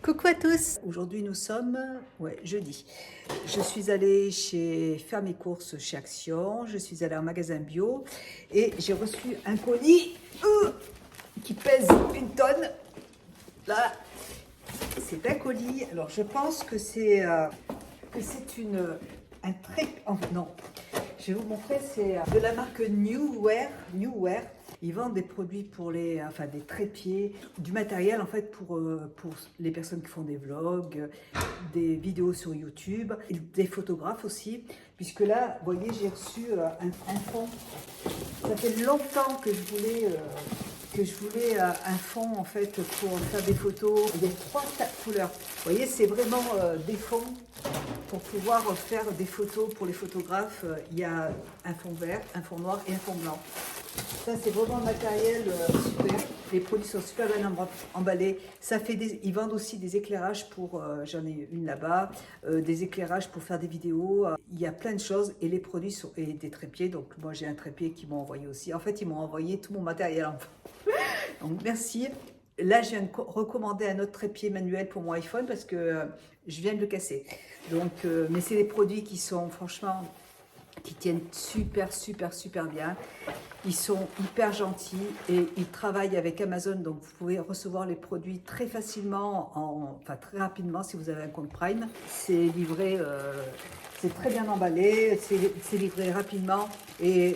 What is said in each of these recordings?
Coucou à tous. Aujourd'hui nous sommes jeudi. Je suis allée faire mes courses chez Action, je suis allée en magasin bio et j'ai reçu un colis qui pèse 1 tonne. Là, c'est un colis. Alors je pense que c'est un très... non, je vais vous montrer, c'est de la marque Newwear. Ils vendent des produits pour des trépieds, du matériel en fait pour les personnes qui font des vlogs, des vidéos sur YouTube, et des photographes aussi. Puisque là, vous voyez, j'ai reçu un fond. Ça fait longtemps que je voulais un fond en fait pour faire des photos. Il y a 3 couleurs. Vous voyez, c'est vraiment des fonds pour pouvoir faire des photos pour les photographes. Il y a un fond vert, un fond noir et un fond blanc. Ça, c'est vraiment un matériel super. Les produits sont super bien emballés. Ils vendent aussi des éclairages pour, j'en ai une là-bas, des éclairages pour faire des vidéos. Il y a plein de choses et les produits sont et des trépieds. Donc moi, j'ai un trépied qu'ils m'ont envoyé aussi. En fait, ils m'ont envoyé tout mon matériel. Donc merci. Là, je viens de recommander un autre trépied manuel pour mon iPhone parce que je viens de le casser. Donc, mais c'est des produits qui sont franchement, qui tiennent super bien. Ils sont hyper gentils et ils travaillent avec Amazon, donc vous pouvez recevoir les produits très facilement, très rapidement si vous avez un compte Prime. C'est livré, c'est très bien emballé, c'est livré rapidement et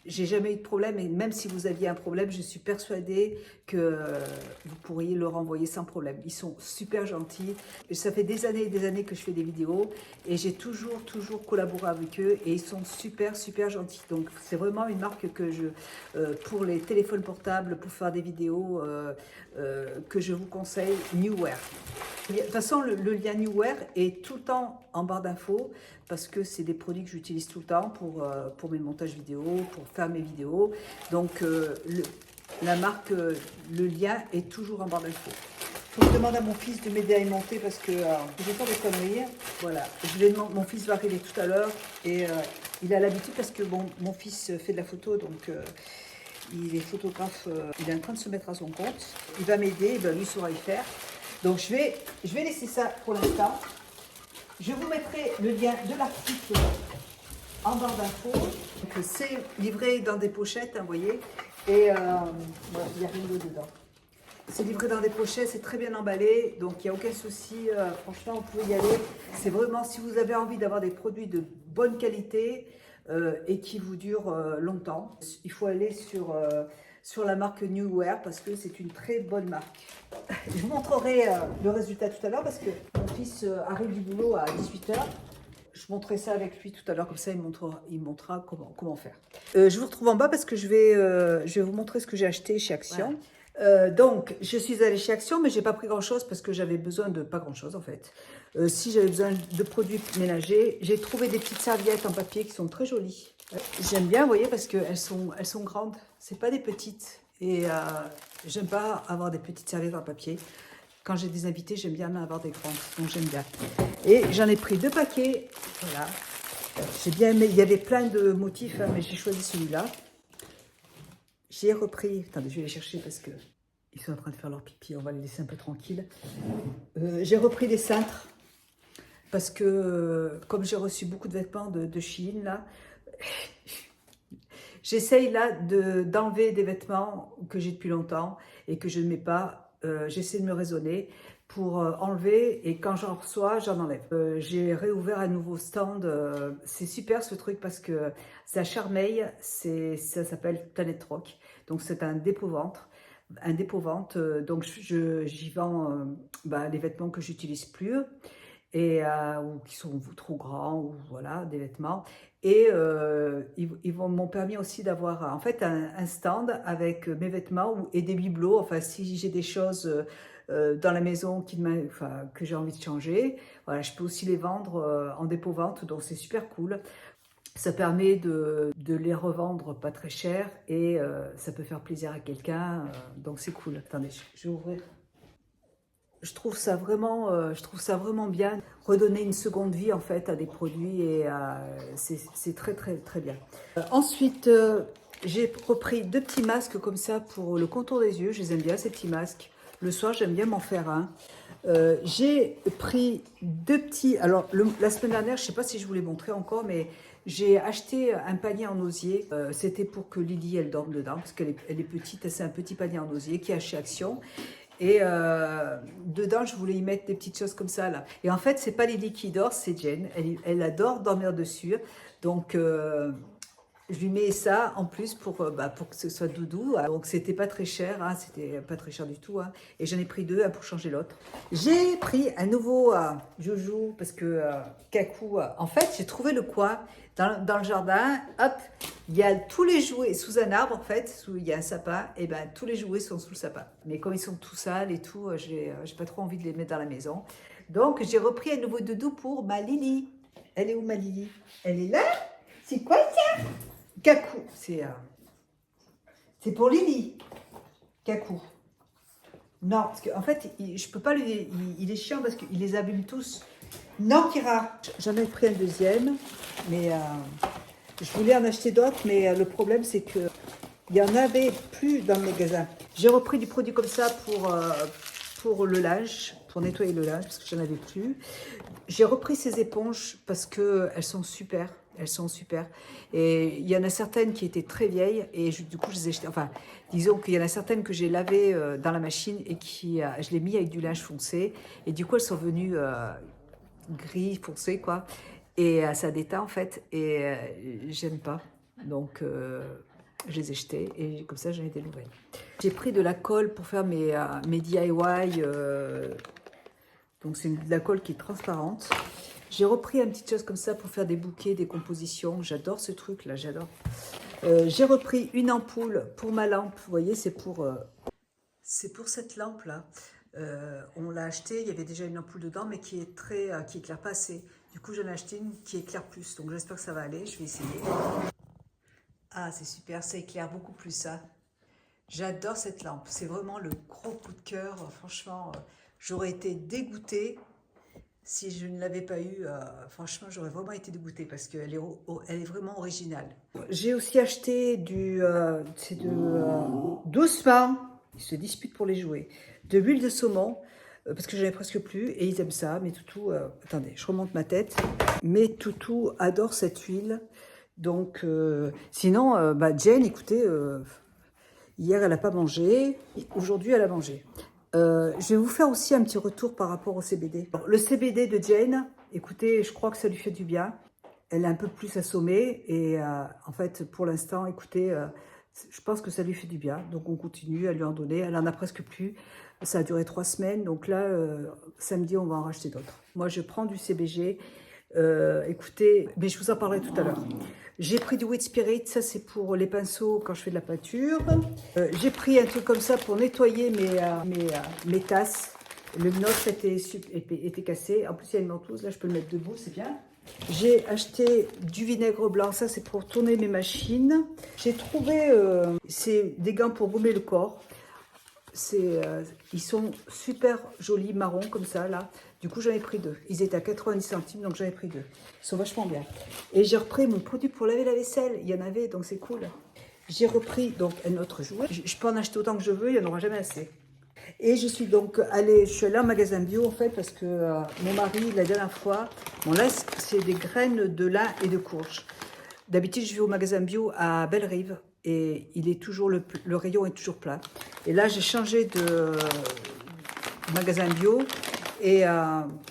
j'ai jamais eu de problème. Et même si vous aviez un problème, je suis persuadée que vous pourriez le renvoyer sans problème. Ils sont super gentils. Et ça fait des années et des années que je fais des vidéos et j'ai toujours collaboré avec eux et ils sont super gentils. Donc c'est vraiment une marque que pour les téléphones portables, pour faire des vidéos, que je vous conseille, Newwear. De toute façon, le lien Newwear est tout le temps en barre d'infos parce que c'est des produits que j'utilise tout le temps pour mes montages vidéo, pour faire mes vidéos. Donc, la marque, le lien est toujours en barre d'infos. Je demande à mon fils de m'aider à y monter parce que je vais faire des conneries. Voilà, mon fils va arriver tout à l'heure et il a l'habitude parce que mon fils fait de la photo, donc il est photographe, il est en train de se mettre à son compte. Il va m'aider, lui saura y faire. Donc je vais laisser ça pour l'instant. Je vous mettrai le lien de l'article en barre d'infos. C'est livré dans des pochettes, vous voyez. Et il n'y a rien d'autre dedans. C'est livré dans des pochettes, c'est très bien emballé, donc il n'y a aucun souci. Franchement, vous pouvez y aller. C'est vraiment, si vous avez envie d'avoir des produits de bonne qualité et qui vous durent longtemps, il faut aller sur la marque Newwear parce que c'est une très bonne marque. Je vous montrerai le résultat tout à l'heure parce que mon fils arrive du boulot à 18 h. Je montrerai ça avec lui tout à l'heure, comme ça il montrera comment faire. Je vous retrouve en bas parce que je vais vous montrer ce que j'ai acheté chez Action. Voilà. Donc, je suis allée chez Action, mais j'ai pas pris grand-chose parce que j'avais besoin de pas grand-chose en fait. Si j'avais besoin de produits ménagers, j'ai trouvé des petites serviettes en papier qui sont très jolies. J'aime bien, vous voyez, parce qu'elles sont grandes. C'est pas des petites. Et j'aime pas avoir des petites serviettes en papier. Quand j'ai des invités, j'aime bien avoir des grandes. Donc j'aime bien. Et j'en ai pris 2 paquets. Voilà. J'ai bien aimé. Il y avait plein de motifs, hein, mais j'ai choisi celui-là. J'ai repris. Attendez, je vais les chercher parce que ils sont en train de faire leur pipi. On va les laisser un peu tranquilles. J'ai repris les cintres. Parce que, comme j'ai reçu beaucoup de vêtements de Shein, là, j'essaye là d'enlever des vêtements que j'ai depuis longtemps et que je ne mets pas. J'essaie de me raisonner pour enlever et quand j'en reçois, j'en enlève. J'ai réouvert un nouveau stand. C'est super ce truc parce que c'est à Charmeil. Ça s'appelle Planète Rock. Donc c'est un dépôt-vente. Donc j'y vends les vêtements que j'utilise plus et ou qui sont trop grands ou voilà des vêtements et m'ont permis aussi d'avoir en fait un stand avec mes vêtements et des bibelots. Enfin, si j'ai des choses dans la maison que j'ai envie de changer, voilà, je peux aussi les vendre en dépôt vente, donc c'est super cool. Ça permet de les revendre pas très cher et ça peut faire plaisir à quelqu'un, donc c'est cool. Attendez, je vais ouvrir. Je trouve ça vraiment bien, redonner une seconde vie en fait à des produits et c'est très bien. Ensuite, j'ai repris 2 petits masques comme ça pour le contour des yeux. Je les aime bien ces petits masques. Le soir, j'aime bien m'en faire un. J'ai pris deux petits... Alors, la semaine dernière, je ne sais pas si je vous l'ai montré encore, mais j'ai acheté un panier en osier. C'était pour que Lily, elle dorme dedans, parce qu'elle est petite. C'est un petit panier en osier qui est chez Action. Et dedans, je voulais y mettre des petites choses comme ça, là. Et en fait, c'est pas Lily qui dort, c'est Jane. Elle adore dormir dessus. Donc, je lui mets ça en plus pour que ce soit doudou. Donc, c'était pas très cher, hein, c'était pas très cher du tout. Hein. Et j'en ai pris deux, un pour changer l'autre. J'ai pris un nouveau joujou parce que Kakou, en fait, j'ai trouvé le coin dans le jardin. Hop, il y a tous les jouets sous un arbre, en fait, il y a un sapin. Et ben tous les jouets sont sous le sapin. Mais comme ils sont tout sales et tout, j'ai pas trop envie de les mettre dans la maison. Donc, j'ai repris un nouveau doudou pour ma Lily. Elle est où ma Lily? Elle est là? C'est quoi ça? Kakou, c'est pour Lily. Kakou. Non, parce qu'en fait, je peux pas lui. Il est chiant parce qu'il les abîme tous. Non, Kira. J'en ai pris un deuxième, mais je voulais en acheter d'autres, mais le problème c'est que il y en avait plus dans le magasin. J'ai repris du produit comme ça pour le linge, pour nettoyer le linge parce que j'en avais plus. J'ai repris ces éponges parce que elles sont super. Elles sont super. Et il y en a certaines qui étaient très vieilles et du coup, je les ai achetées. Enfin, disons qu'il y en a certaines que j'ai lavées dans la machine et je l'ai mis avec du linge foncé. Et du coup, elles sont venues gris foncé, quoi. Et ça déteint, en fait. Et j'aime pas. Donc, je les ai jetées et comme ça, j'en ai des nouvelles. J'ai pris de la colle pour faire mes DIY. Donc, c'est de la colle qui est transparente. J'ai repris une petite chose comme ça pour faire des bouquets, des compositions. J'adore ce truc-là, j'adore. J'ai repris une ampoule pour ma lampe. Vous voyez, c'est pour cette lampe-là. On l'a achetée, il y avait déjà une ampoule dedans, mais qui éclaire pas assez. Du coup, j'en ai acheté une qui éclaire plus. Donc, j'espère que ça va aller. Je vais essayer. Ah, c'est super, ça éclaire beaucoup plus, ça. J'adore cette lampe. C'est vraiment le gros coup de cœur. Franchement, j'aurais été dégoûtée. Si je ne l'avais pas eu, franchement, j'aurais vraiment été dégoûtée parce qu'elle est vraiment originale. J'ai aussi acheté doucement, ils se disputent pour les jouets, de l'huile de saumon parce que j'en avais presque plus et ils aiment ça. Mes toutous, attendez, je remonte ma tête. Mes toutous adorent cette huile. Donc, sinon, Jane, écoutez, hier elle n'a pas mangé, aujourd'hui elle a mangé. Je vais vous faire aussi un petit retour par rapport au CBD. Alors, le CBD de Jane, écoutez, je crois que ça lui fait du bien. Elle est un peu plus assommée et en fait, pour l'instant, écoutez, je pense que ça lui fait du bien. Donc, on continue à lui en donner. Elle en a presque plus. Ça a duré 3 semaines. Donc là, samedi, on va en racheter d'autres. Moi, je prends du CBG. Écoutez, mais je vous en parlerai tout à l'heure. J'ai pris du Wet Spirit, ça c'est pour les pinceaux quand je fais de la peinture. J'ai pris un truc comme ça pour nettoyer mes tasses. Le nôtre était cassé. En plus, il y a une ventouse, là je peux le mettre debout, c'est bien. J'ai acheté du vinaigre blanc, ça c'est pour tourner mes machines. J'ai trouvé c'est des gants pour baumer le corps. Ils sont super jolis, marron comme ça là. Du coup, j'en ai pris 2. Ils étaient à 90 centimes, donc j'en ai pris 2. Ils sont vachement bien. Et j'ai repris mon produit pour laver la vaisselle. Il y en avait, donc c'est cool. J'ai repris donc un autre jouet. Je peux en acheter autant que je veux, il n'y en aura jamais assez. Et je suis allée en magasin bio en fait, parce que mon mari, la dernière fois, bon là, c'est des graines de lin et de courge. D'habitude, je vais au magasin bio à Bellerive et il est toujours le rayon est toujours plein. Et là, j'ai changé de magasin bio. Et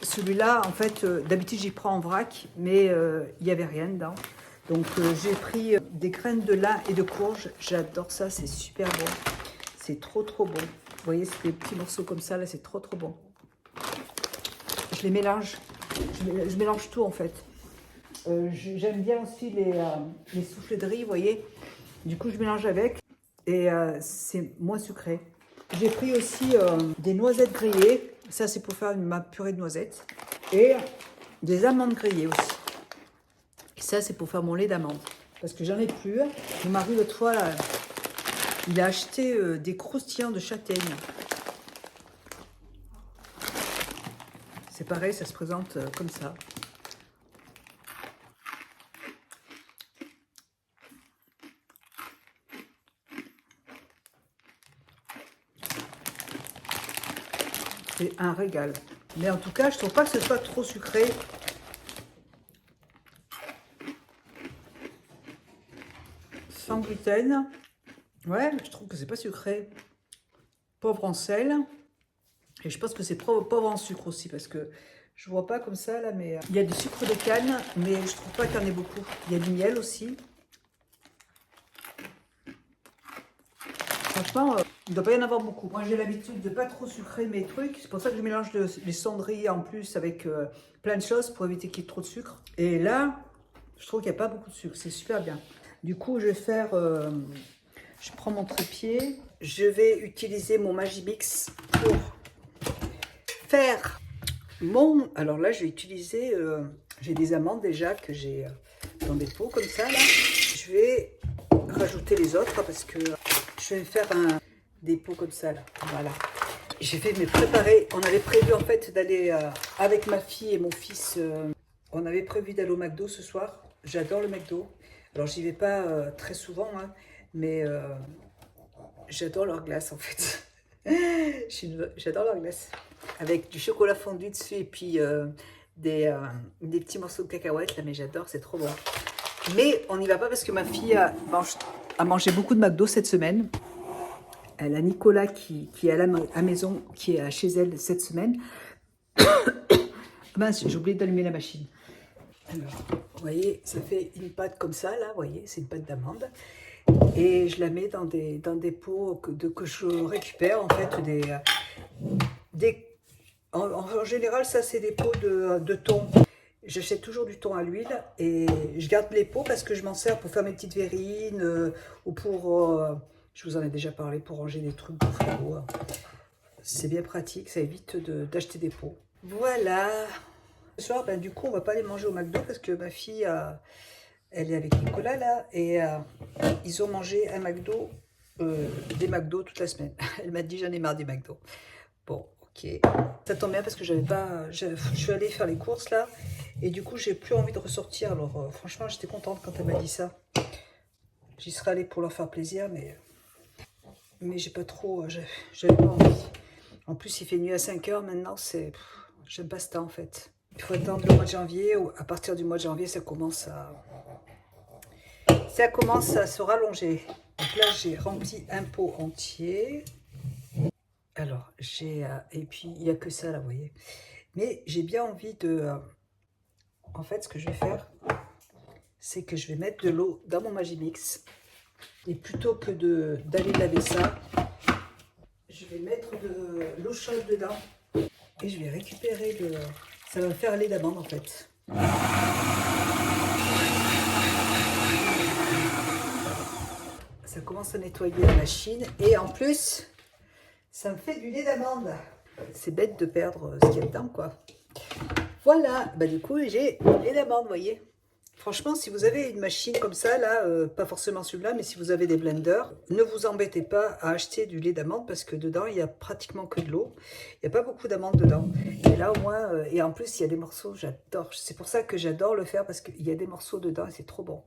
celui-là, en fait, d'habitude, j'y prends en vrac, mais il n'y avait rien dedans. Donc, j'ai pris des graines de lin et de courge. J'adore ça, c'est super bon. C'est trop, trop bon. Vous voyez, c'est des petits morceaux comme ça, là, c'est trop, trop bon. Je les mélange. Je mélange tout, en fait. J'aime bien aussi les soufflets de riz, vous voyez. Du coup, je mélange avec et c'est moins sucré. J'ai pris aussi des noisettes grillées. Ça, c'est pour faire ma purée de noisettes. Et des amandes grillées aussi. Et ça, c'est pour faire mon lait d'amande. Parce que j'en ai plus. Mon mari, l'autre fois, là, il a acheté des croustillants de châtaigne. C'est pareil, ça se présente comme ça. c'est un régal. Mais en tout cas, je trouve pas que ce soit trop sucré. Sans gluten. Ouais, je trouve que c'est pas sucré. Pauvre en sel. Et je pense que c'est pauvre en sucre aussi, parce que je vois pas comme ça là, mais il y a du sucre de canne, mais je trouve pas qu'il y en ait beaucoup. Il y a du miel aussi. Franchement, il ne doit pas y en avoir beaucoup. Moi, j'ai l'habitude de pas trop sucrer mes trucs. C'est pour ça que je mélange les cendrilles en plus avec plein de choses pour éviter qu'il y ait trop de sucre. Et là, je trouve qu'il n'y a pas beaucoup de sucre. C'est super bien. Du coup, je vais faire... je prends mon trépied. Je vais utiliser mon Magimix pour faire mon... Alors là, je vais utiliser... j'ai des amandes déjà que j'ai dans des pots comme ça. Là. Je vais rajouter les autres parce que... Je vais faire des pots comme ça, là. Voilà. J'ai fait mes préparés. On avait prévu en fait d'aller avec ma fille et mon fils. On avait prévu d'aller au McDo ce soir. J'adore le McDo. Alors j'y vais pas très souvent, hein, mais j'adore leur glace en fait. J'adore leur glace. Avec du chocolat fondu dessus et puis des petits morceaux de cacahuètes là, mais j'adore, c'est trop bon. Mais on n'y va pas parce que ma fille a mangé beaucoup de McDo cette semaine. Elle a Nicolas qui est à la maison, qui est chez elle cette semaine. Mince, j'ai oublié d'allumer la machine. Alors, vous voyez, ça fait une pâte comme ça, là, vous voyez, c'est une pâte d'amande. Et je la mets dans des pots que je récupère, en fait, en général, ça, c'est des pots de thon. J'achète toujours du thon à l'huile et je garde les pots parce que je m'en sers pour faire mes petites verrines ou pour... je vous en ai déjà parlé, pour ranger des trucs de frigo. C'est bien pratique, ça évite d'acheter des pots. Voilà. Ce soir, ben, du coup, on va pas aller manger au McDo parce que ma fille, elle est avec Nicolas là et ils ont mangé un McDo, des McDo toute la semaine. Elle m'a dit j'en ai marre des McDo. Bon, ok. Ça tombe bien parce que je suis allée faire les courses là et du coup, j'ai plus envie de ressortir. Alors, franchement, j'étais contente quand elle m'a dit ça. J'y serais allée pour leur faire plaisir, mais j'ai pas trop, j'avais pas envie. En plus, il fait nuit à 5 h maintenant, j'aime pas ça en fait. Il faut attendre le mois de janvier, ou à partir du mois de janvier, ça commence à se rallonger. Donc là, j'ai rempli un pot entier. Alors, et puis, il n'y a que ça là, vous voyez. Mais j'ai bien envie en fait, ce que je vais faire, c'est que je vais mettre de l'eau dans mon Magimix. Et plutôt que d'aller laver ça, je vais mettre de l'eau chaude dedans. Et je vais récupérer ça va me faire lait d'amande en fait. Ça commence à nettoyer la machine. Et en plus, ça me fait du lait d'amande. C'est bête de perdre ce qu'il y a dedans, quoi. Voilà, bah du coup, j'ai du lait d'amande, vous voyez. Franchement, si vous avez une machine comme ça, là, pas forcément celui-là, mais si vous avez des blenders, ne vous embêtez pas à acheter du lait d'amande parce que dedans, il n'y a pratiquement que de l'eau. Il n'y a pas beaucoup d'amandes dedans. Et là, au moins, et en plus, il y a des morceaux, j'adore. C'est pour ça que j'adore le faire parce qu'il y a des morceaux dedans et c'est trop bon.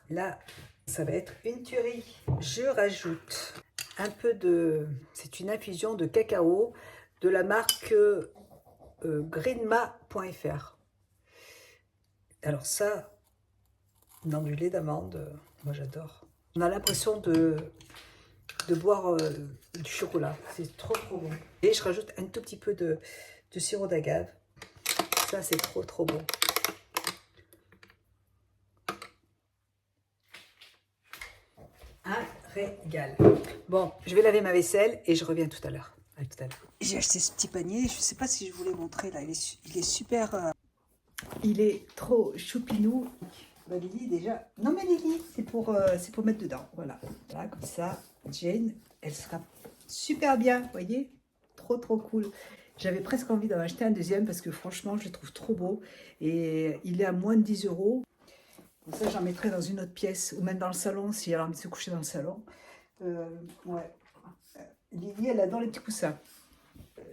Là, ça va être une tuerie. Je rajoute un peu c'est une infusion de cacao de la marque greenma.fr. Alors ça... dans du lait d'amande, moi j'adore. On a l'impression de boire du chocolat, c'est trop bon. Et je rajoute un tout petit peu de sirop d'agave, ça c'est trop bon. Un régal. Bon, je vais laver ma vaisselle et je reviens tout à l'heure. À tout à l'heure. J'ai acheté ce petit panier, je ne sais pas si je vous l'ai montré là, il est super... il est trop choupinou. Bah, Lily déjà. Non mais Lily, c'est pour mettre dedans. Voilà. Là, comme ça, Jane, elle sera super bien, vous voyez. Trop cool. J'avais presque envie d'en acheter un deuxième parce que franchement, je le trouve trop beau. Et il est à moins de 10 €. Donc ça, j'en mettrai dans une autre pièce ou même dans le salon si elle a envie de se coucher dans le salon. Ouais. Lily, elle adore les petits coussins.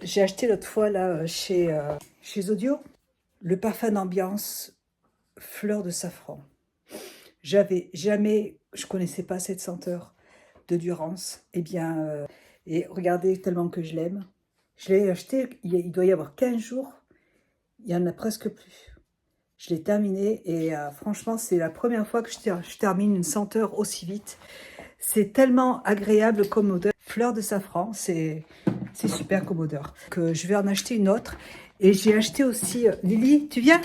J'ai acheté l'autre fois là chez Zodio le parfum d'ambiance fleur de safran. Je connaissais pas cette senteur de Durance. Eh bien, et regardez, tellement que je l'aime, Je l'ai acheté, il doit y avoir 15 jours. Il n'y en a presque plus. Je l'ai terminé et franchement, c'est la première fois que je termine une senteur aussi vite. C'est tellement agréable comme odeur. Fleur de safran, c'est super comme odeur. Que je vais en acheter une autre. Et j'ai acheté aussi... Lily, tu viens?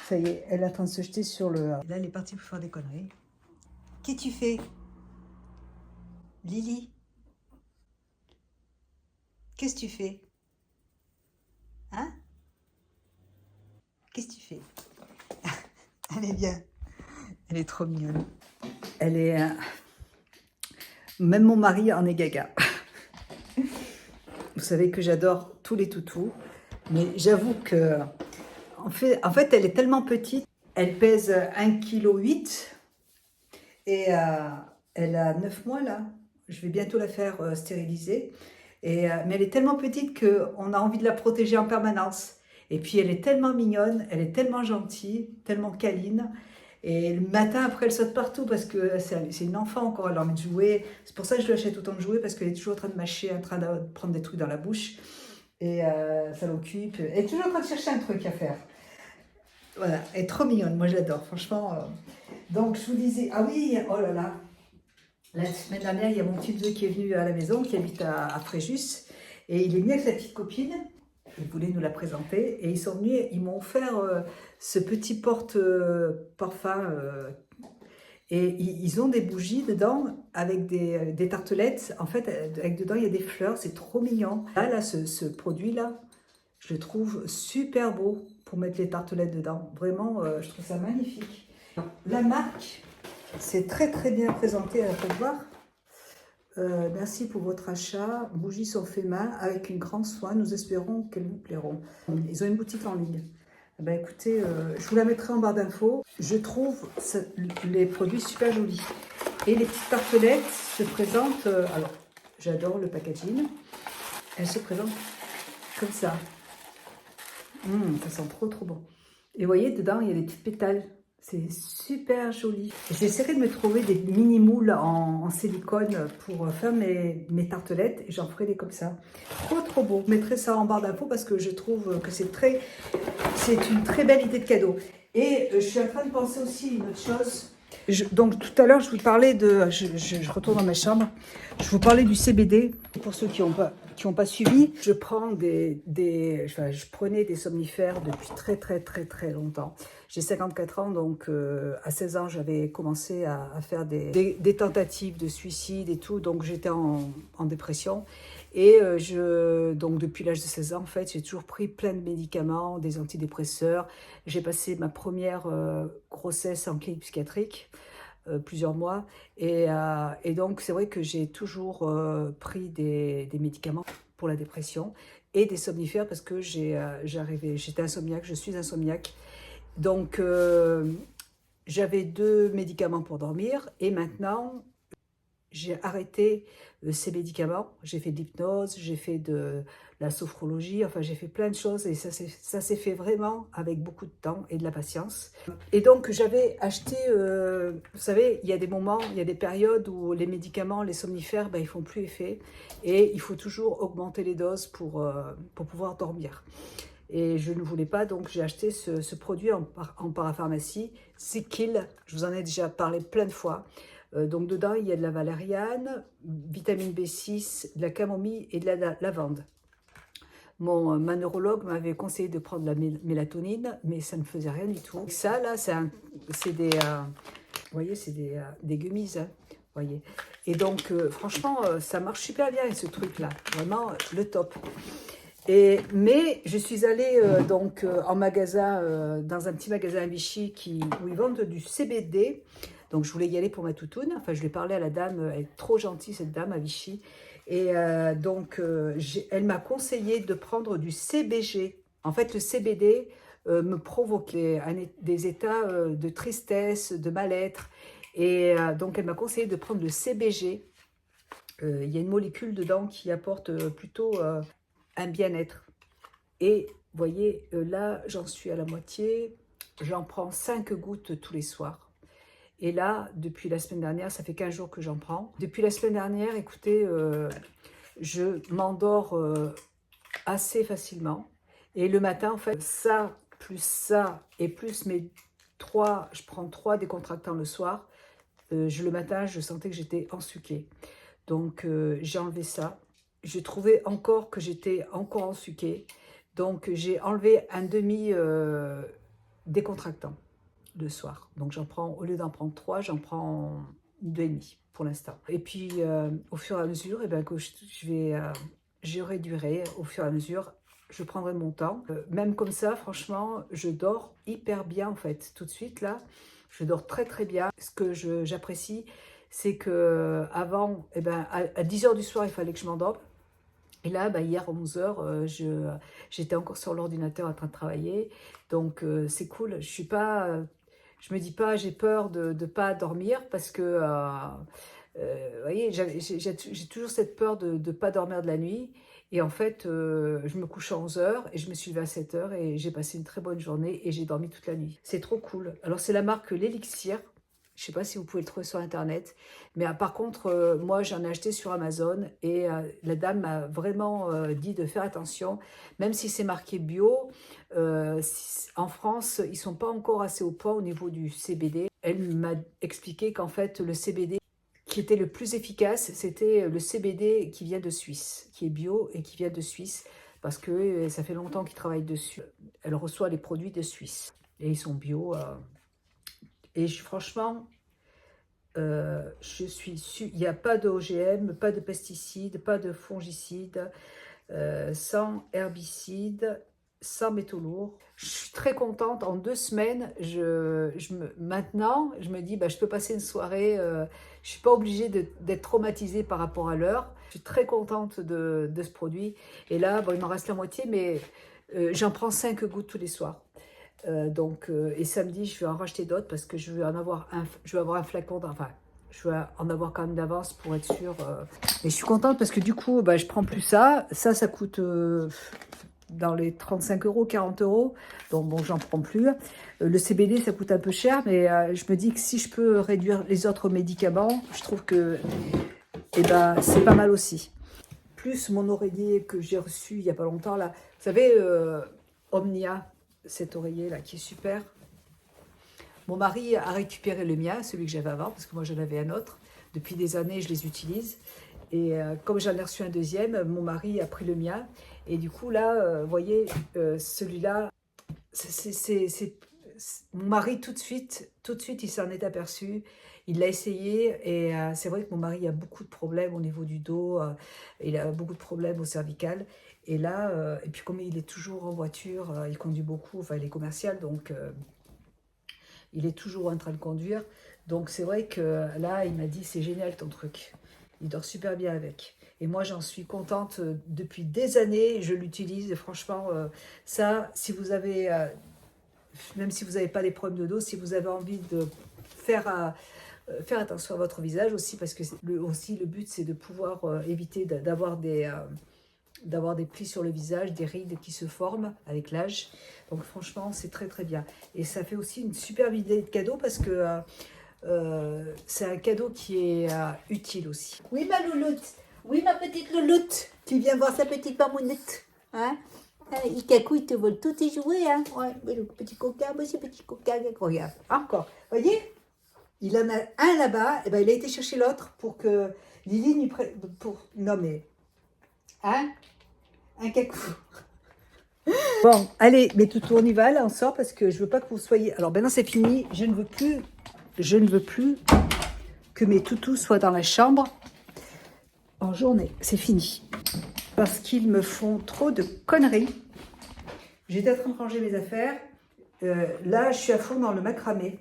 Ça y est, elle est en train de se jeter sur le... Là, elle est partie pour faire des conneries. Qu'est-ce que tu fais? Lily? Qu'est-ce que tu fais? Hein? Qu'est-ce que tu fais? Elle est bien. Elle est trop mignonne. Elle est... Même mon mari en est gaga. Vous savez que j'adore tous les toutous. Mais j'avoue que... En fait, elle est tellement petite. Elle pèse 1,8 kg. Et elle a 9 mois là. Je vais bientôt la faire stériliser. Mais elle est tellement petite qu'on a envie de la protéger en permanence. Et puis elle est tellement mignonne, elle est tellement gentille, tellement câline. Et le matin, après, elle saute partout parce que c'est une enfant encore, elle a envie de jouer. C'est pour ça que je lui achète autant de jouets parce qu'elle est toujours en train de mâcher, en train de prendre des trucs dans la bouche. Et ça l'occupe. Elle est toujours en train de chercher un truc à faire. Voilà, elle est trop mignonne, moi j'adore, franchement. Donc je vous disais, ah oui, oh là là. La semaine dernière, il y a mon petit neveu qui est venu à la maison, qui habite à Fréjus. Et il est venu avec sa petite copine. Il voulait nous la présenter. Et ils sont venus, ils m'ont offert ce petit porte-parfum. Et ils ont des bougies dedans avec des tartelettes. En fait, avec dedans, il y a des fleurs. C'est trop mignon. Là ce produit-là, je le trouve super beau pour mettre les tartelettes dedans. Vraiment, je trouve ça magnifique. La marque, c'est très très bien présenté à la Côte d'Ivoire. Merci pour votre achat. Bougies sont faites main avec une grande soin. Nous espérons qu'elles vous plairont. Ils ont une boutique en ligne. Eh ben, écoutez, je vous la mettrai en barre d'infos. Je trouve les produits super jolis. Et les petites tartelettes se présentent... alors, j'adore le packaging. Elles se présentent comme ça. Ça sent trop trop bon. Et vous voyez, dedans, il y a des petites pétales. C'est super joli. J'essaierai de me trouver des mini moules en silicone pour faire mes tartelettes et j'en ferai des comme ça. Trop trop beau. Je mettrai ça en barre d'infos parce que je trouve que c'est une très belle idée de cadeau. Et je suis en train de penser aussi une autre chose. Donc tout à l'heure, je vous parlais de... Je retourne dans ma chambre. Je vous parlais du CBD. Pour ceux qui n'ont pas suivi, je prends je prenais des somnifères depuis très très très très longtemps. J'ai 54 ans, donc à 16 ans, j'avais commencé à faire des tentatives de suicide et tout. Donc j'étais en dépression. Et donc depuis l'âge de 16 ans, en fait, j'ai toujours pris plein de médicaments, des antidépresseurs. J'ai passé ma première grossesse en clinique psychiatrique, plusieurs mois. Et donc, c'est vrai que j'ai toujours pris des médicaments pour la dépression et des somnifères parce que j'étais insomniaque, je suis insomniaque. Donc, j'avais 2 médicaments pour dormir et maintenant, j'ai arrêté ces médicaments. J'ai fait de l'hypnose, j'ai fait de la sophrologie, enfin j'ai fait plein de choses et ça s'est fait vraiment avec beaucoup de temps et de la patience. Et donc j'avais acheté, vous savez, il y a des moments, il y a des périodes où les médicaments, les somnifères, ils font plus effet et il faut toujours augmenter les doses pour pouvoir dormir. Et je ne voulais pas, donc j'ai acheté ce produit en parapharmacie, Sickkill. Je vous en ai déjà parlé plein de fois. Donc dedans, il y a de la valériane, vitamine B6, de la camomille et de la lavande. Ma neurologue m'avait conseillé de prendre de la mélatonine, mais ça ne faisait rien du tout. Et ça, là, c'est des... vous voyez, c'est des gummies, hein, voyez. Et donc, franchement, ça marche super bien, ce truc-là. Vraiment, le top. Mais je suis allée en magasin, dans un petit magasin à Vichy où ils vendent du CBD. Donc je voulais y aller pour ma toutoune. Enfin, je lui ai parlé à la dame, elle est trop gentille cette dame à Vichy. Et elle m'a conseillé de prendre du CBG. En fait, le CBD me provoquait des états de tristesse, de mal-être. Et donc elle m'a conseillé de prendre le CBG. Il y a une molécule dedans qui apporte plutôt un bien-être. Et vous voyez, là, j'en suis à la moitié. J'en prends 5 gouttes tous les soirs. Et là, depuis la semaine dernière, ça fait 15 jours que j'en prends. Depuis la semaine dernière, écoutez, je m'endors assez facilement. Et le matin, en fait, ça, et plus je prends 3 décontractants le soir. Le matin, je sentais que j'étais ensuquée. Donc, j'ai enlevé ça. Je trouvais encore que j'étais encore ensuquée. Donc, j'ai enlevé un demi décontractant le soir. Donc, j'en prends, au lieu d'en prendre 3, j'en prends 2,5 pour l'instant. Et puis, au fur et à mesure, eh ben, que je réduirai au fur et à mesure. Je prendrai mon temps. Même comme ça, franchement, je dors hyper bien en fait. Tout de suite là, je dors très très bien. Ce que j'apprécie, c'est que avant, eh ben, à 10 h du soir, il fallait que je m'endorme. Et là, bah, hier à 11 h, j'étais encore sur l'ordinateur en train de travailler. Donc c'est cool. Je me dis pas, j'ai peur de ne pas dormir parce que, vous voyez, j'ai toujours cette peur de ne pas dormir de la nuit. Et en fait, je me couche à 11 h et je me suis levée à 7 h et j'ai passé une très bonne journée et j'ai dormi toute la nuit. C'est trop cool. Alors, c'est la marque l'Elixir. Je ne sais pas si vous pouvez le trouver sur Internet. Mais par contre, moi, j'en ai acheté sur Amazon et la dame m'a vraiment dit de faire attention. Même si c'est marqué bio, en France, ils ne sont pas encore assez au point au niveau du CBD. Elle m'a expliqué qu'en fait, le CBD qui était le plus efficace, c'était le CBD qui vient de Suisse, qui est bio et qui vient de Suisse, parce que ça fait longtemps qu'ils travaillent dessus. Elle reçoit les produits de Suisse et ils sont bio. Et franchement, il n'y a pas d'OGM, pas de pesticides, pas de fongicides, sans herbicides, sans métaux lourds. Je suis très contente. En 2 semaines, maintenant, je me dis, bah, je peux passer une soirée. Je ne suis pas obligée d'être traumatisée par rapport à l'heure. Je suis très contente de ce produit. Et là, bon, il m'en reste la moitié, mais j'en prends 5 gouttes tous les soirs. Et samedi, je vais en racheter d'autres parce que je vais avoir un flacon, enfin, je vais en avoir quand même d'avance pour être sûre. Mais je suis contente parce que du coup, bah, je prends plus ça. Ça coûte dans les 35 €, 40 €. Donc bon, j'en prends plus. Le CBD, ça coûte un peu cher, mais je me dis que si je peux réduire les autres médicaments, je trouve que eh ben, c'est pas mal aussi. Plus mon oreiller que j'ai reçu il n'y a pas longtemps, là. Vous savez, Omnia, cet oreiller là qui est super. Mon mari a récupéré le mien, celui que j'avais avant, parce que moi j'en avais un autre. Depuis des années, je les utilise. Et comme j'en ai reçu un deuxième, mon mari a pris le mien. Et du coup, là, vous voyez, celui-là, mon mari, tout de suite, il s'en est aperçu. Il l'a essayé et c'est vrai que mon mari a beaucoup de problèmes au niveau du dos. Il a beaucoup de problèmes au cervical. Et là, et puis comme il est toujours en voiture, il conduit beaucoup, enfin il est commercial, donc il est toujours en train de conduire. Donc c'est vrai que là, il m'a dit, c'est génial ton truc. Il dort super bien avec. Et moi, j'en suis contente depuis des années. Je l'utilise et franchement, ça, si vous avez, même si vous n'avez pas des problèmes de dos, si vous avez envie de faire attention à votre visage aussi, parce que le but, c'est de pouvoir éviter d'avoir des plis sur le visage, des rides qui se forment avec l'âge. Donc franchement, c'est très très bien. Et ça fait aussi une superbe idée de cadeau parce que c'est un cadeau qui est utile aussi. Oui, ma louloute. Oui, ma petite louloute. Tu viens voir sa petite mamounette. Hein? Ikaku, il te vole tous tes jouets. Hein? Ouais, mais le petit coquin, moi, c'est petit coquin. Regarde, encore. Voyez? Il en a un là-bas. Et ben, il a été chercher l'autre pour que Lily lui prenne. Non, mais. Hein? Un cacou. Bon, allez, mais tout on y va, là, on sort parce que je veux pas que vous soyez... Alors, maintenant, c'est fini. Je ne veux plus que mes toutous soient dans la chambre en journée. C'est fini. Parce qu'ils me font trop de conneries. J'étais en train de ranger mes affaires. Là, je suis à fond dans le macramé.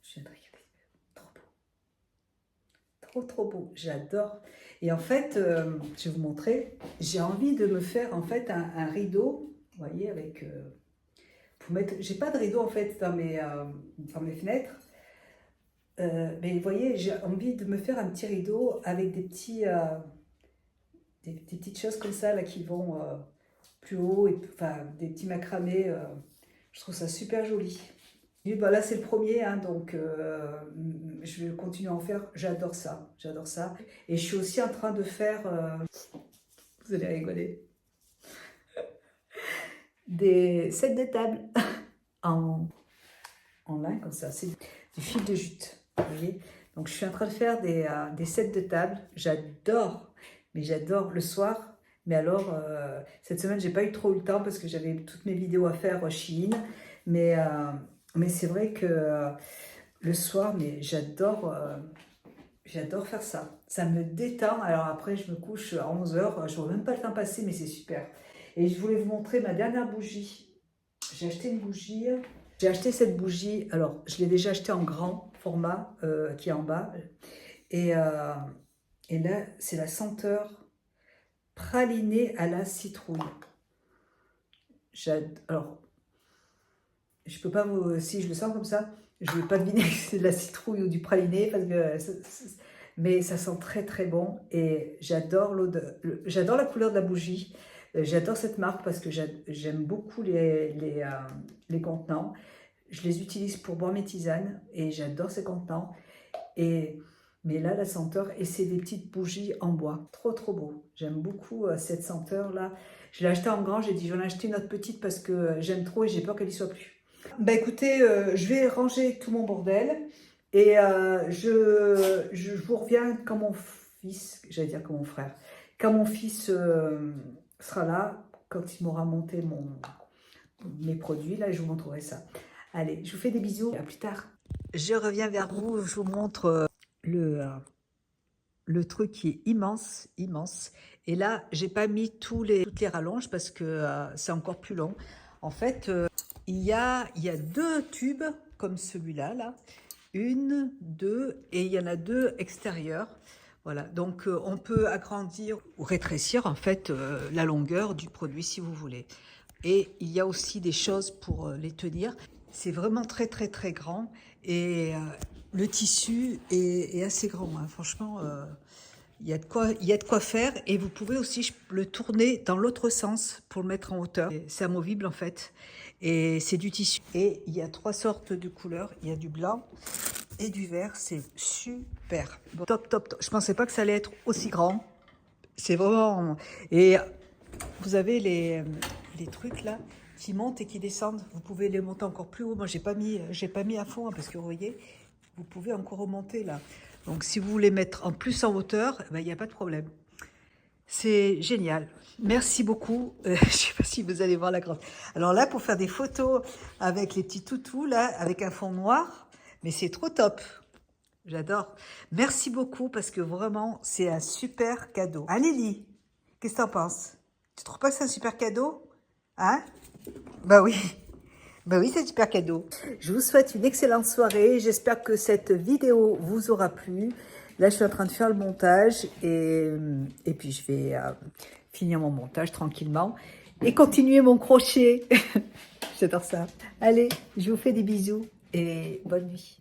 Je viens de regarder. Trop beau. Trop, trop beau. J'adore. Et en fait, je vais vous montrer. J'ai envie de me faire en fait un rideau. Vous voyez, avec... pour mettre... J'ai pas de rideau en fait dans mes fenêtres. Mais vous voyez, j'ai envie de me faire un petit rideau avec des petites choses comme ça là qui vont plus haut, enfin des petits macramés. Je trouve ça super joli. Et bah là c'est le premier, hein, donc je vais continuer à en faire. J'adore ça, j'adore ça. Et je suis aussi en train de faire, Vous allez rigoler. Des sets de table en lin comme ça, c'est du fil de jute, vous voyez. Donc je suis en train de faire des sets de table, j'adore, mais j'adore le soir. Mais alors, cette semaine, j'ai pas eu trop le temps parce que j'avais toutes mes vidéos à faire Shein. Mais c'est vrai que le soir, mais j'adore faire ça. Ça me détend. Alors après, je me couche à 11 h. Je ne vois même pas le temps passer, mais c'est super. Et je voulais vous montrer ma dernière bougie. J'ai acheté une bougie. J'ai acheté cette bougie. Alors, je l'ai déjà achetée en grand format qui est en bas. Et là, c'est la senteur pralinée à la citrouille. Alors, je peux pas vous... Si je le sens comme ça, je ne vais pas deviner que c'est de la citrouille ou du praliné, parce que mais ça sent très très bon et j'adore l'odeur, j'adore la couleur de la bougie, j'adore cette marque parce que j'aime beaucoup les contenants. Je les utilise pour boire mes tisanes et j'adore ces contenants. Mais là, la senteur, et c'est des petites bougies en bois, trop trop beau. J'aime beaucoup cette senteur là. Je l'ai acheté en grand, j'ai dit j'en ai acheté une autre petite parce que j'aime trop et j'ai peur qu'elle y soit plus. Bah écoutez, je vais ranger tout mon bordel et je vous reviens quand mon fils, j'allais dire quand mon frère, quand mon fils sera là, quand il m'aura monté mes produits, là je vous montrerai ça. Allez, je vous fais des bisous, à plus tard. Je reviens vers vous, je vous montre le truc qui est immense, immense. Et là, j'ai pas mis toutes les rallonges parce que c'est encore plus long. En fait, il y a 2 tubes comme celui-là, là. 1, 2, et il y en a 2 extérieurs. Voilà, donc on peut agrandir ou rétrécir en fait la longueur du produit si vous voulez. Et il y a aussi des choses pour les tenir. C'est vraiment très très très grand et le tissu est assez grand, hein. Franchement, il y a de quoi faire et vous pouvez aussi le tourner dans l'autre sens pour le mettre en hauteur. C'est amovible en fait et c'est du tissu. Et il y a 3 sortes de couleurs. Il y a du blanc et du vert. C'est super. Bon, top, top, top. Je pensais pas que ça allait être aussi grand. C'est vraiment... Et vous avez les trucs là qui montent et qui descendent. Vous pouvez les monter encore plus haut. Moi, j'ai pas mis à fond hein, parce que vous voyez, vous pouvez encore remonter là. Donc, si vous voulez mettre en plus en hauteur, il n'y a pas de problème. C'est génial. Merci beaucoup. Je ne sais pas si vous allez voir la grande. Alors là, pour faire des photos avec les petits toutous, là, avec un fond noir, mais c'est trop top. J'adore. Merci beaucoup parce que vraiment, c'est un super cadeau. Hein, Lily? Qu'est-ce que tu en penses? Tu trouves pas que c'est un super cadeau? Hein? Bah oui. Ben oui, c'est un super cadeau. Je vous souhaite une excellente soirée. J'espère que cette vidéo vous aura plu. Là, je suis en train de faire le montage et puis je vais finir mon montage tranquillement et continuer mon crochet. J'adore ça. Allez, je vous fais des bisous et bonne nuit.